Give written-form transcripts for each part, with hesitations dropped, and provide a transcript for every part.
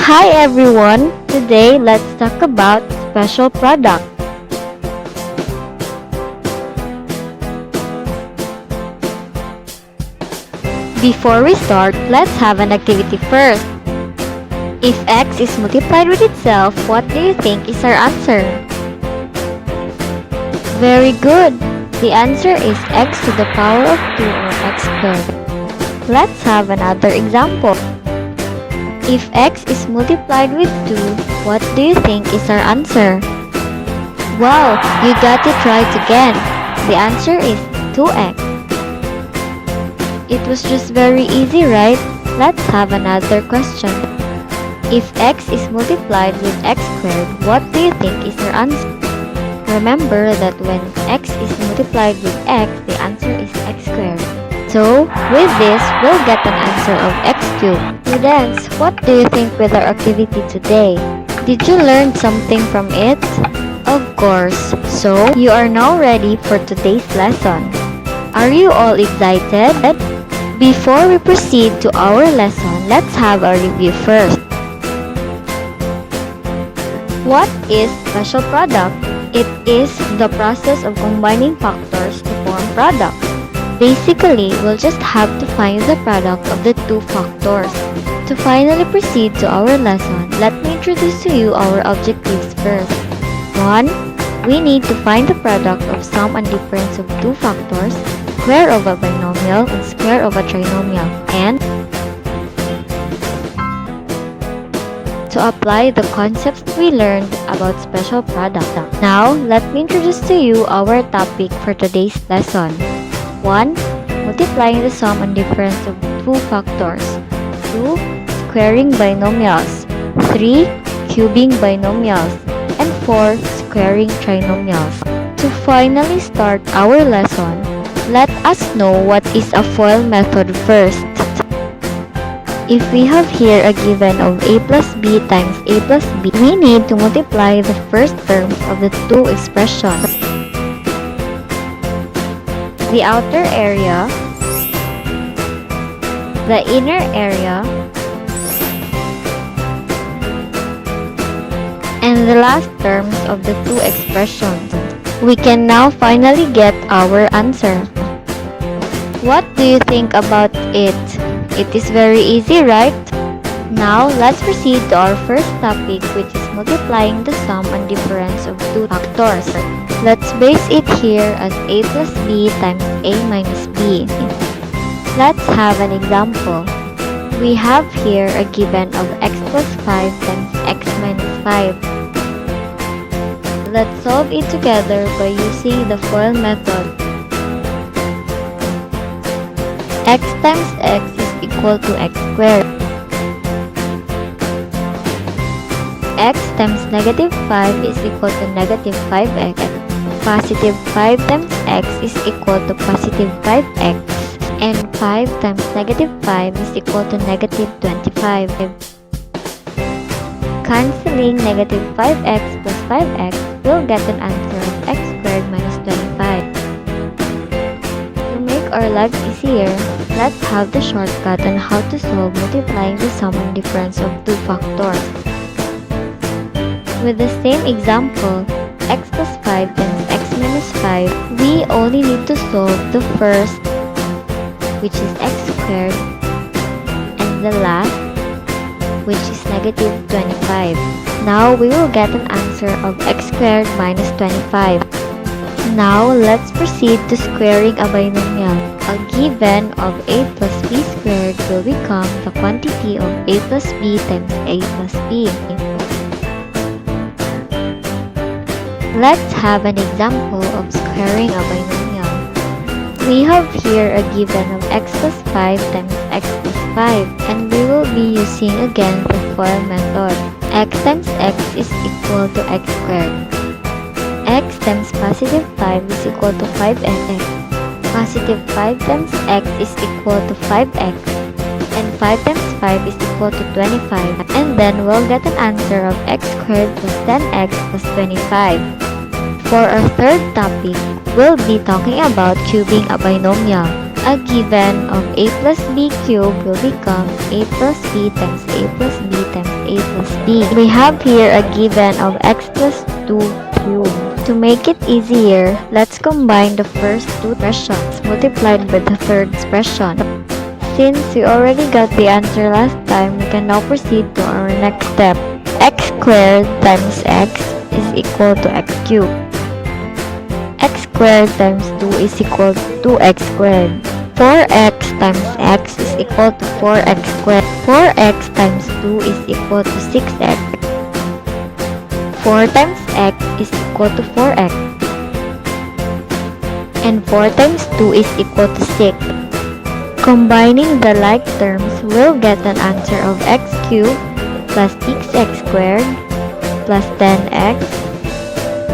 Hi everyone! Today, let's talk about special product. Before we start, let's have an activity first. If x is multiplied with itself, what do you think is our answer? Very good! The answer is x to the power of 2 or x squared. Let's have another example. If x is multiplied with 2, what do you think is our answer? Wow, you got it right again. The answer is 2x. It was just very easy, right? Let's have another question. If x is multiplied with x squared, what do you think is our answer? Remember that when x is multiplied with x, the answer is x squared. So, with this, we'll get an answer of x cubed. Students, what do you think with our activity today? Did you learn something from it? Of course. So, you are now ready for today's lesson. Are you all excited? Before we proceed to our lesson, let's have a review first. What is special product? It is the process of combining factors to form product. Basically, we'll just have to find the product of the two factors. To finally proceed to our lesson, let me introduce to you our objectives first. 1. We need to find the product of sum and difference of two factors, square of a binomial and square of a trinomial, and to apply the concepts we learned about special product. Now, let me introduce to you our topic for today's lesson. 1. Multiplying the sum and difference of two factors. 2. Squaring binomials. 3. Cubing binomials. And 4. Squaring trinomials. To finally start our lesson, let us know what is a FOIL method first. If we have here a given of a plus b times a plus b, we need to multiply the first terms of the two expressions. The outer area, the inner area, and the last terms of the two expressions. We can now finally get our answer. What do you think about it? It is very easy, right? Now, let's proceed to our first topic, which is multiplying the sum and difference of two factors. Let's base it here as a plus b times a minus b. Let's have an example. We have here a given of x plus 5 times x minus 5. Let's solve it together by using the FOIL method. X times x is equal to x squared. X times negative 5 is equal to negative 5x. Positive 5 times x is equal to positive 5x. And 5 times negative 5 is equal to negative 25. Cancelling negative 5x plus 5x, we'll get an answer of x squared minus 25. To make our lives easier, let's have the shortcut on how to solve multiplying the sum and difference of two factors. With the same example, x plus 5 times x minus 5, we only need to solve the first, which is x squared, and the last, which is negative 25. Now, we will get an answer of x squared minus 25. Now, let's proceed to squaring a binomial. A given of a plus b squared will become the quantity of a plus b times a plus b. Let's have an example of squaring a binomial. We have here a given of x plus 5 times x plus 5, and we will be using again the FOIL method. X times x is equal to x squared. X times positive 5 is equal to 5x. Positive 5 times x is equal to 5x. And 5 times 5 is equal to 25. And then we'll get an answer of x squared plus 10x plus 25. For our third topic, we'll be talking about cubing a binomial. A given of a plus b cubed will become a plus b times a plus b times a plus b. We have here a given of x plus 2 cubed. To make it easier, let's combine the first two expressions multiplied by the third expression. Since we already got the answer last time, we can now proceed to our next step. X squared times x is equal to x cubed. X squared times 2 is equal to 2x squared. 4x times x is equal to 4x squared. 4x times 2 is equal to 6x. 4 times x is equal to 4x. And 4 times 2 is equal to 6. Combining the like terms, we'll get an answer of x cubed plus 6x squared plus 10x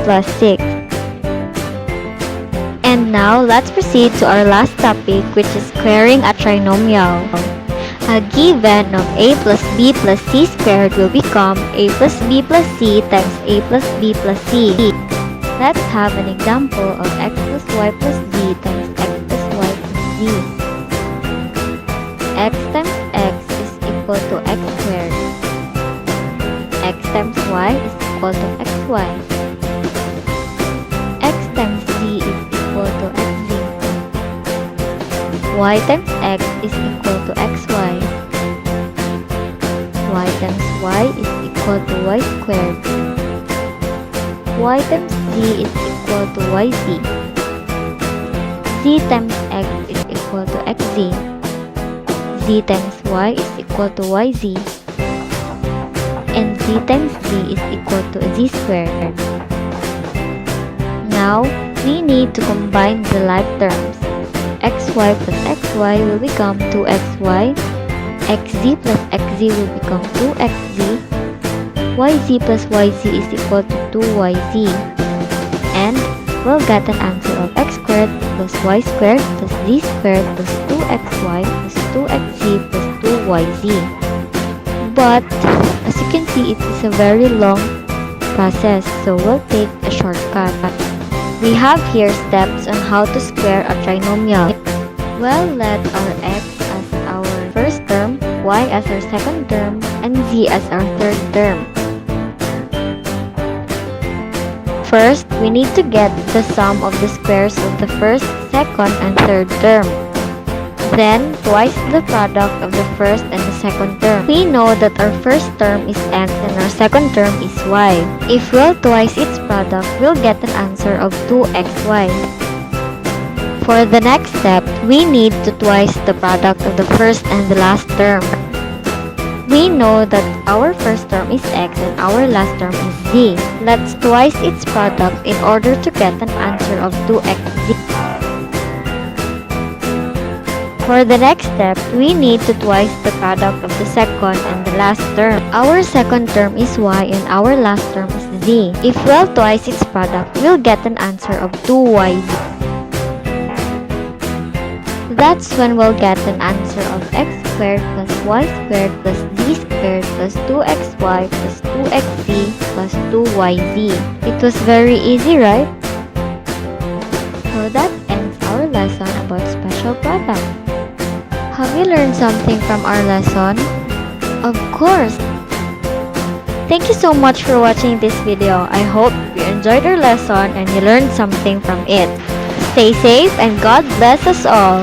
plus 6. And now, let's proceed to our last topic, which is squaring a trinomial. A given of a plus b plus c squared will become a plus b plus c times a plus b plus c. Let's have an example of x plus y plus z times x plus y plus z. X times x is equal to x squared. X times y is equal to xy. X times z is equal to xz. Y times x is equal to xy. Y times y is equal to y squared. Y times z is equal to yz. Z times x is equal to xz. Z times y is equal to yz. And z times z is equal to z squared. Now, we need to combine the like terms. Xy plus xy will become 2xy. Xz plus xz will become 2xz. Yz plus yz is equal to 2yz. And we'll get an answer of x squared plus y squared plus z squared plus 2xy plus 2xz plus 2yz. But, as you can see, it is a very long process, so we'll take a shortcut. We have here steps on how to square a trinomial. We'll let our x as our first term, y as our second term, and z as our third term. First, we need to get the sum of the squares of the first, second, and third term. Then, twice the product of the first and the second term. We know that our first term is x and our second term is y. If we'll twice its product, we'll get an answer of 2xy. For the next step, we need to twice the product of the first and the last term. We know that our first term is x and our last term is z. Let's twice its product in order to get an answer of 2xz. For the next step, we need to twice the product of the second and the last term. Our second term is y and our last term is z. If we'll twice its product, we'll get an answer of 2yz. That's when we'll get an answer of x squared plus y squared plus z squared plus 2xy plus 2xz plus 2yz. It was very easy, right? So that ends our lesson about special product. Have you learned something from our lesson? Of course! Thank you so much for watching this video. I hope you enjoyed our lesson and you learned something from it. Stay safe and God bless us all!